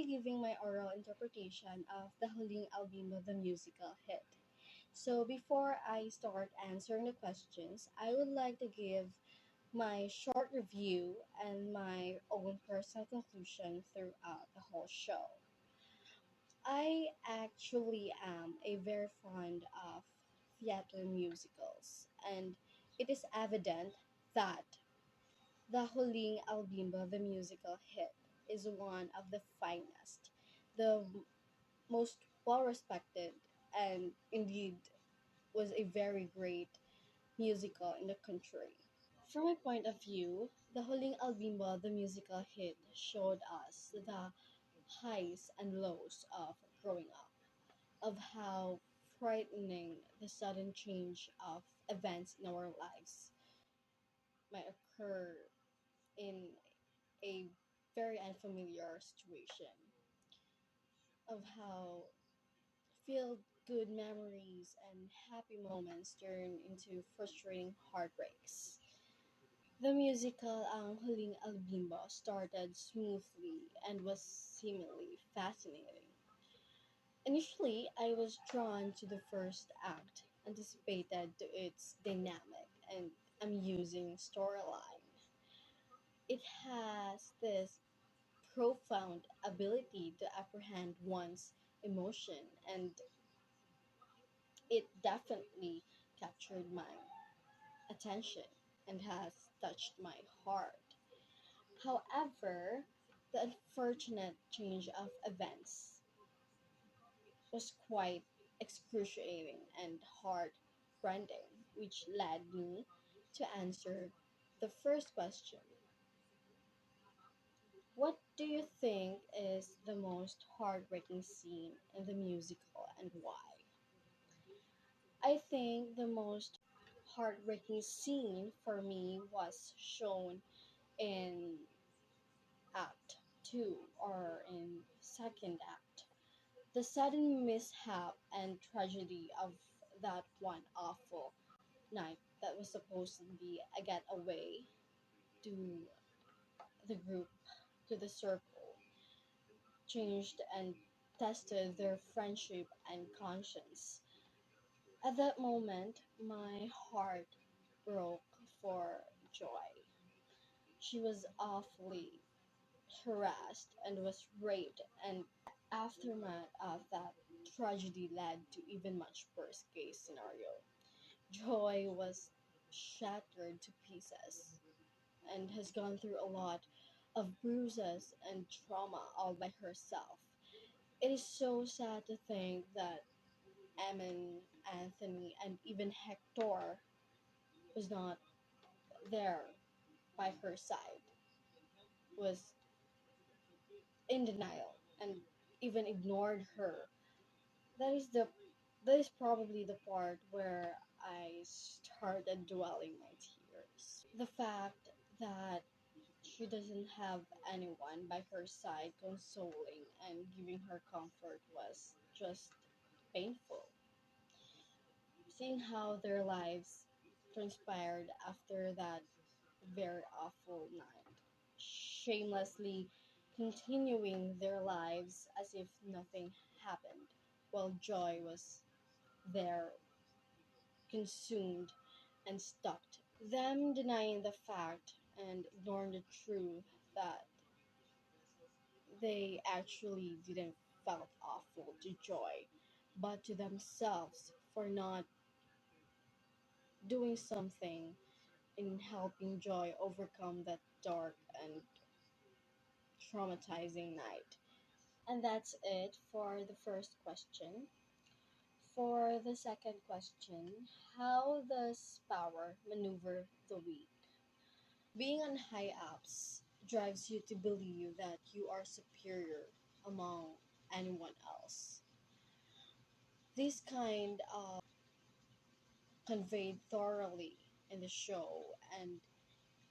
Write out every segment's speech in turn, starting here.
be giving my oral interpretation of the Huling Albino the musical hit. So before I start answering the questions, I would like to give my short review and my own personal conclusion throughout the whole show. I actually am a very fond of theater musicals, and it is evident that the Huling Albimba, the musical hit, is one of the finest, the most well respected, and indeed was a very great musical in the country. From my point of view, the Huling Albimba, the musical hit, showed us the highs and lows of growing up, of how frightening the sudden change of events in our lives might occur in a very unfamiliar situation, of how filled good memories and happy moments turn into frustrating heartbreaks. The musical Ang Huling Albimba started smoothly and was seemingly fascinating. Initially, I was drawn to the first act, anticipated to its dynamic and amusing storyline. It has this profound ability to apprehend one's emotion, and it definitely captured my attention and has touched my heart. However, the unfortunate change of events was quite excruciating and heart-rending, which led me to answer the first question. What do you think is the most heartbreaking scene in the musical and why? I think the most heartbreaking scene for me was shown in Act 2 or in second act. The sudden mishap and tragedy of that one awful night that was supposed to be a getaway to the group, to the circle, changed and tested their friendship and conscience. At that moment, my heart broke for joy. She was awfully harassed and was raped, and aftermath of that tragedy led to even much worse case scenario. Joy was shattered to pieces and has gone through a lot of bruises and trauma all by herself. It is so sad to think that Emin, Anthony, and even Hector was not there by her side, was in denial and even ignored her. That is the that is probably the part where I started dwelling my tears. The fact that she doesn't have anyone by her side consoling and giving her comfort was just painful. Seeing how their lives transpired after that very awful night, shamelessly continuing their lives as if nothing happened, while Joy was there, consumed and stuck. Them denying the fact and ignoring the truth that they actually didn't felt awful to Joy, but to themselves for not doing something in helping Joy overcome that dark and traumatizing night. And that's it for the first question. For the second question, how does power maneuver the weak? Being on high ups drives you to believe that you are superior among anyone else. This kind of conveyed thoroughly in the show, and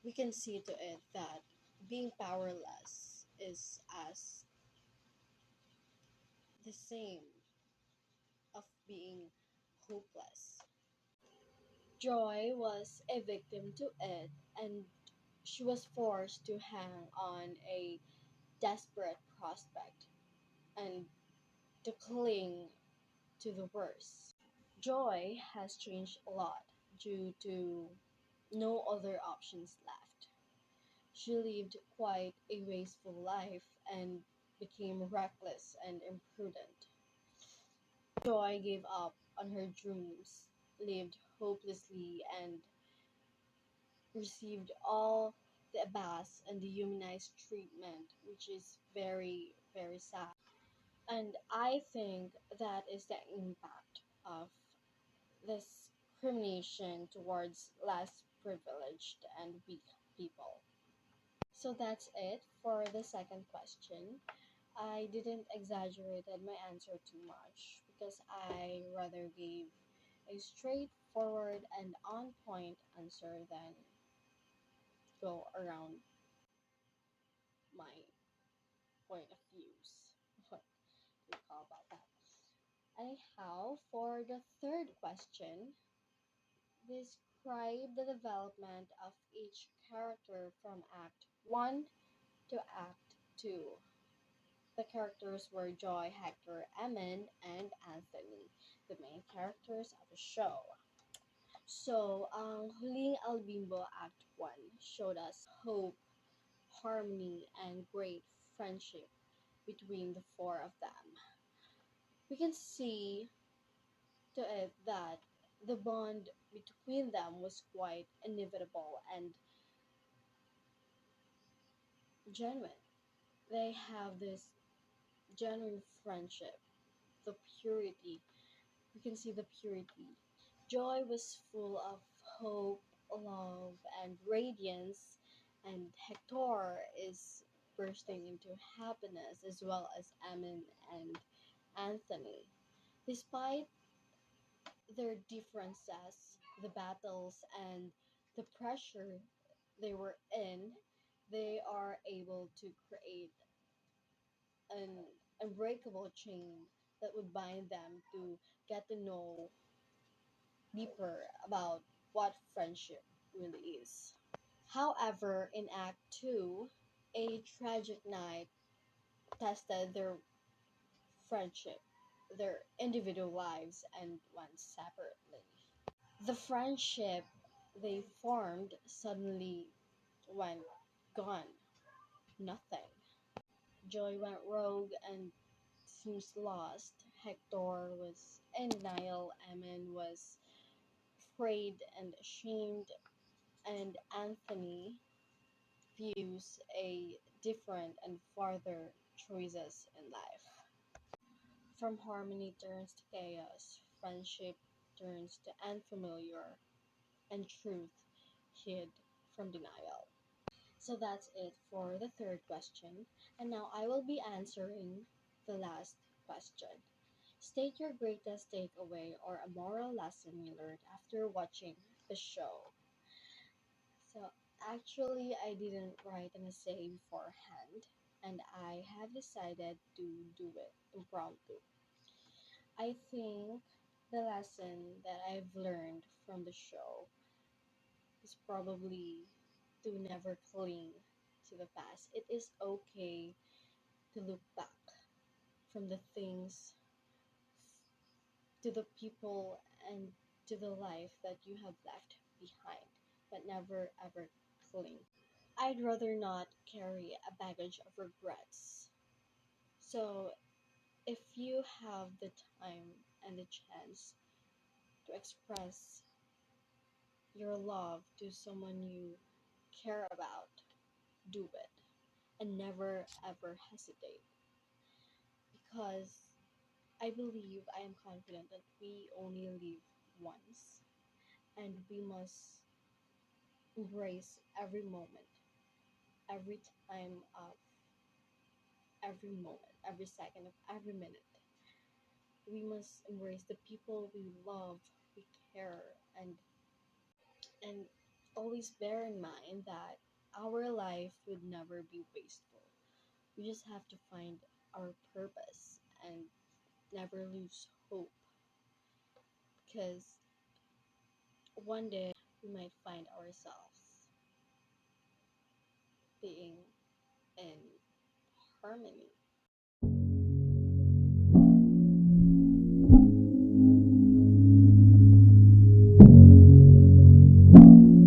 we can see to it that being powerless is as the same of being hopeless. Joy was a victim to it, and she was forced to hang on a desperate prospect. to cling to the worst. Joy has changed a lot due to no other options left. She lived quite a wasteful life and became reckless and imprudent. Joy gave up on her dreams, lived hopelessly, and received all the abuse and dehumanized treatment, which is very, very sad. And I think that is the impact of discrimination towards less privileged and weak people. So that's it for the second question. I didn't exaggerate my answer too much because I rather gave a straightforward and on point answer than go around my point of views. What do you call about that? Anyhow, for the third question, describe the development of each character from Act 1 to Act 2. The characters were Joy, Hector, Emin, and Anthony, the main characters of the show. So, ang Huling Albimbo Act 1 showed us hope, harmony, and great friendship between the four of them. We can see to it that the bond between them was quite inevitable and genuine. They have this genuine friendship, the purity. We can see the purity. Joy was full of hope, love, and radiance, and Hector is bursting into happiness as well as Amin and Anthony. Despite their differences, the battles, and the pressure they were in, they are able to create an unbreakable chain that would bind them to get to know deeper about what friendship really is. However, in Act 2, a tragic night tested their friendship, their individual lives, and went separately. The friendship they formed suddenly went gone. Nothing. Joy went rogue and seems lost. Hector was in denial. Emin was afraid and ashamed. And Anthony views a different and farther choices in life. From harmony turns to chaos, friendship turns to unfamiliar, and truth hid from denial. So that's it for the third question. And now I will be answering the last question. State your greatest takeaway or a moral lesson you learned after watching the show. So actually, I didn't write an essay beforehand, and I have decided to do it impromptu. I think the lesson that I've learned from the show is probably to never cling to the past. It is okay to look back from the things, to the people, and to the life that you have left behind, but never ever cling. I'd rather not carry a baggage of regrets. So, if you have the time and the chance to express your love to someone you care about, do it. And never ever hesitate. Because I am confident that we only live once and we must embrace every moment, every time of every moment, every second of every minute. We must embrace the people we love, we care, and always bear in mind that our life would never be wasteful. We just have to find our purpose and never lose hope because one day we might find ourselves being in harmony